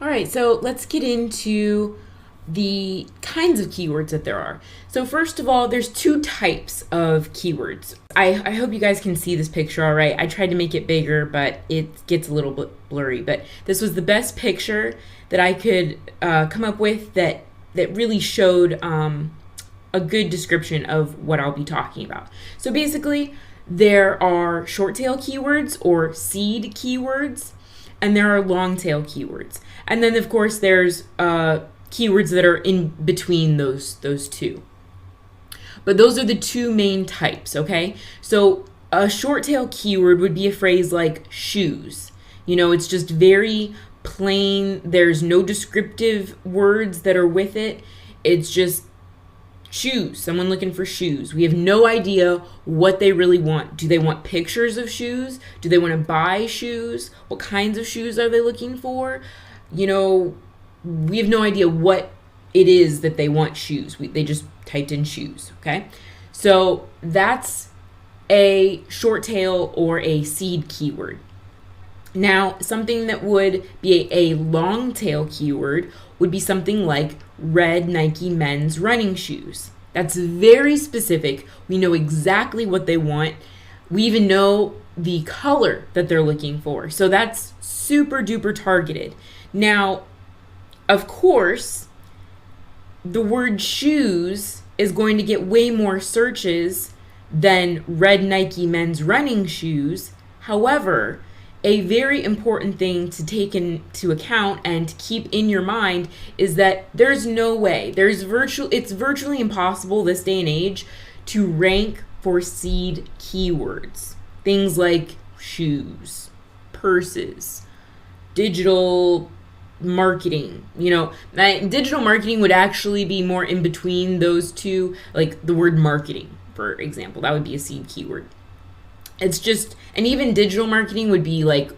All right, so let's get into the kinds of keywords that there are. So first of all, there's two types of keywords. I hope you guys can see this picture all right. I tried to make it bigger, but it gets a little bit blurry. But this was the best picture that I could come up with that really showed a good description of what I'll be talking about. So basically, there are short tail keywords or seed keywords, and there are long tail keywords. And then, of course, there's keywords that are in between those two. But those are the two main types, okay? So a short tail keyword would be a phrase like shoes. You know, it's just very plain. There's no descriptive words that are with it. It's just shoes, someone looking for shoes. We have no idea what they really want. Do they want pictures of shoes? Do they want to buy shoes? What kinds of shoes are they looking for? You know, we have no idea what it is that they want shoes. They just typed in shoes, okay? So that's a short tail or a seed keyword. Now, something that would be a long tail keyword would be something like red Nike men's running shoes. That's very specific. We know exactly what they want. We even know the color that they're looking for. So that's super duper targeted. Now, of course, the word shoes is going to get way more searches than red Nike men's running shoes. However, a very important thing to take into account and to keep in your mind is that there's no way, it's virtually impossible this day and age to rank for seed keywords. Things like shoes, purses, digital marketing. You know, digital marketing would actually be more in between those two, like the word marketing, for example. That would be a seed keyword. It's just, and even digital marketing would be like,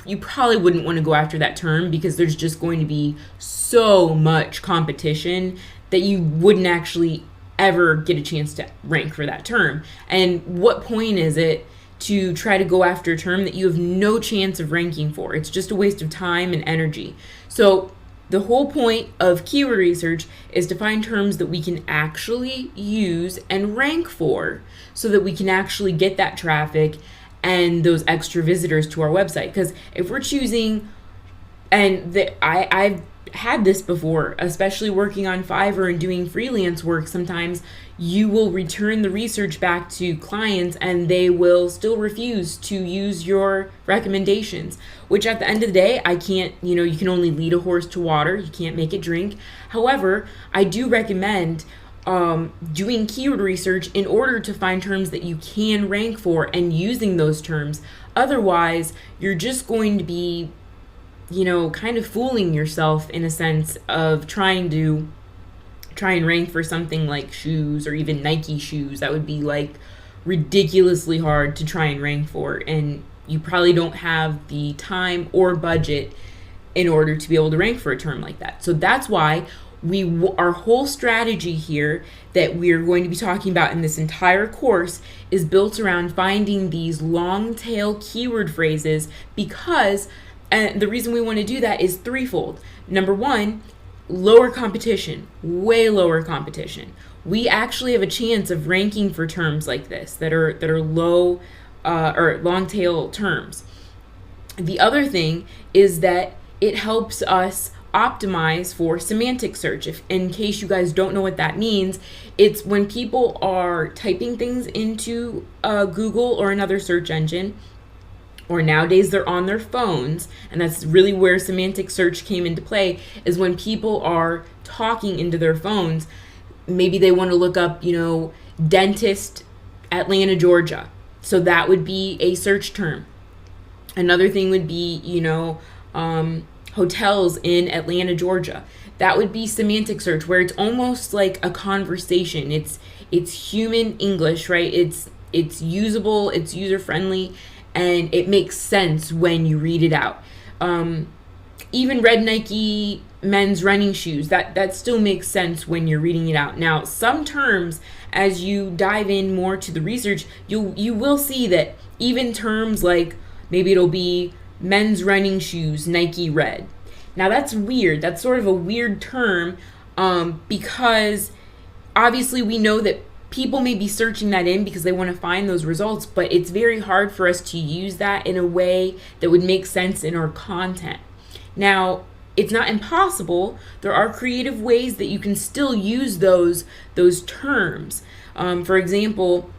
you probably wouldn't want to go after that term because there's just going to be so much competition that you wouldn't actually ever get a chance to rank for that term. And what point is it to try to go after a term that you have no chance of ranking for? It's just a waste of time and energy. So the whole point of keyword research is to find terms that we can actually use and rank for so that we can actually get that traffic and those extra visitors to our website. Because if we're choosing, and I've had this before, especially working on Fiverr and doing freelance work, sometimes you will return the research back to clients and they will still refuse to use your recommendations, which at the end of the day, I can't, you can only lead a horse to water. You can't make it drink. However, I do recommend doing keyword research in order to find terms that you can rank for and using those terms. Otherwise, you're just going to be kind of fooling yourself in a sense of trying and rank for something like shoes or even Nike shoes. That would be like ridiculously hard to try and rank for, and you probably don't have the time or budget in order to be able to rank for a term like that. So that's why our whole strategy here that we're going to be talking about in this entire course is built around finding these long tail keyword phrases, because and the reason we want to do that is threefold. Number one, lower competition, way lower competition. We actually have a chance of ranking for terms like this that are low or long tail terms. The other thing is that it helps us optimize for semantic search. If in case you guys don't know what that means, it's when people are typing things into Google or another search engine, or nowadays they're on their phones, and that's really where semantic search came into play, is when people are talking into their phones. Maybe they want to look up, dentist, Atlanta, Georgia. So that would be a search term. Another thing would be, hotels in Atlanta, Georgia. That would be semantic search, where it's almost like a conversation. It's human English, right? It's usable, it's user friendly, and it makes sense when you read it out. Even red Nike men's running shoes, that still makes sense when you're reading it out. Now, some terms, as you dive in more to the research, you will see that even terms like, maybe it'll be men's running shoes, Nike red. Now that's weird. That's sort of a weird term, because obviously we know that people may be searching that in because they want to find those results, but it's very hard for us to use that in a way that would make sense in our content. Now, it's not impossible. There are creative ways that you can still use those terms. For example,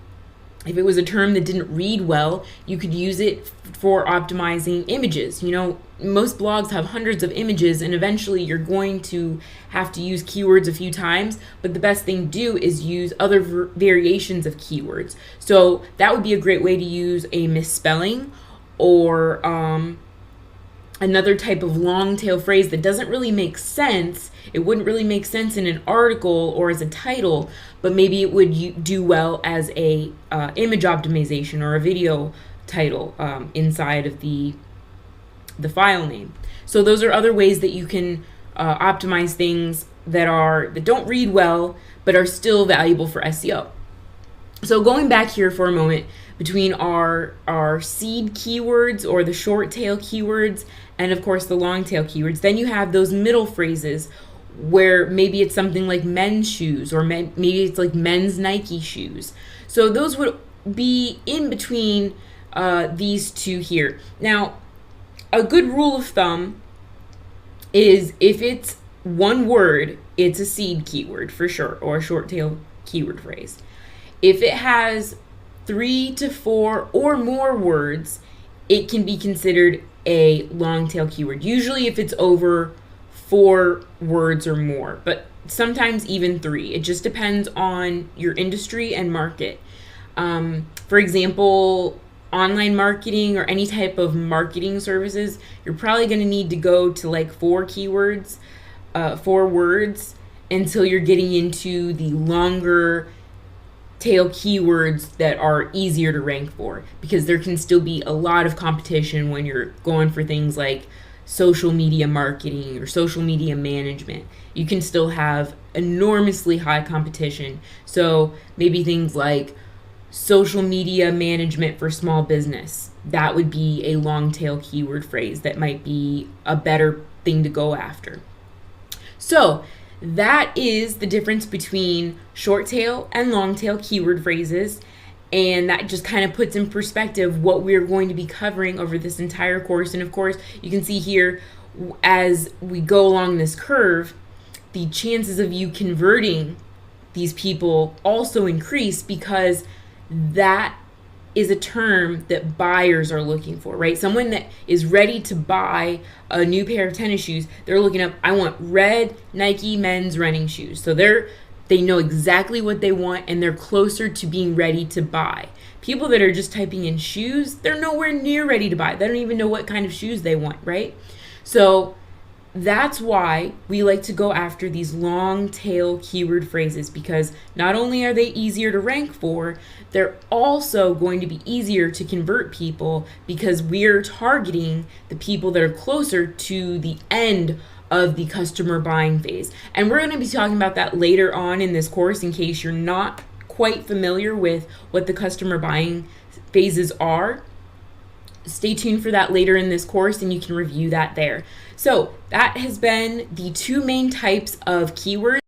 if it was a term that didn't read well, you could use it for optimizing images. You know, most blogs have hundreds of images, and eventually you're going to have to use keywords a few times, but the best thing to do is use other variations of keywords. So that would be a great way to use a misspelling or another type of long tail phrase that doesn't really make sense. It wouldn't really make sense in an article or as a title, but maybe it would do well as a image optimization or a video title inside of the file name. So those are other ways that you can optimize things that don't read well but are still valuable for SEO. So going back here for a moment, between our seed keywords or the short tail keywords and of course the long tail keywords, then you have those middle phrases where maybe it's something like men's shoes, or maybe it's like men's Nike shoes. So those would be in between these two here. Now, a good rule of thumb is if it's one word, it's a seed keyword for sure, or a short tail keyword phrase. If it has 3 to 4 or more words, it can be considered a long tail keyword. Usually if it's over 4 words or more, but sometimes even 3. It just depends on your industry and market. For example, online marketing or any type of marketing services, you're probably going to need to go to like 4 keywords, 4 words, until you're getting into the longer tail keywords that are easier to rank for, because there can still be a lot of competition when you're going for things like social media marketing or social media management. You can still have enormously high competition. So maybe things like social media management for small business, that would be a long tail keyword phrase that might be a better thing to go after. So that is the difference between short tail and long tail keyword phrases, and that just kind of puts in perspective what we're going to be covering over this entire course. And of course, you can see here as we go along this curve, the chances of you converting these people also increase, because that is a term that buyers are looking for, right? Someone that is ready to buy a new pair of tennis shoes, they're looking up, I want red Nike men's running shoes. So they know exactly what they want, and they're closer to being ready to buy. People that are just typing in shoes, they're nowhere near ready to buy. They don't even know what kind of shoes they want, right? So that's why we like to go after these long tail keyword phrases, because not only are they easier to rank for, they're also going to be easier to convert people, because we're targeting the people that are closer to the end of the customer buying phase. And we're going to be talking about that later on in this course, in case you're not quite familiar with what the customer buying phases are. Stay tuned for that later in this course, and you can review that there. So that has been the 2 main types of keywords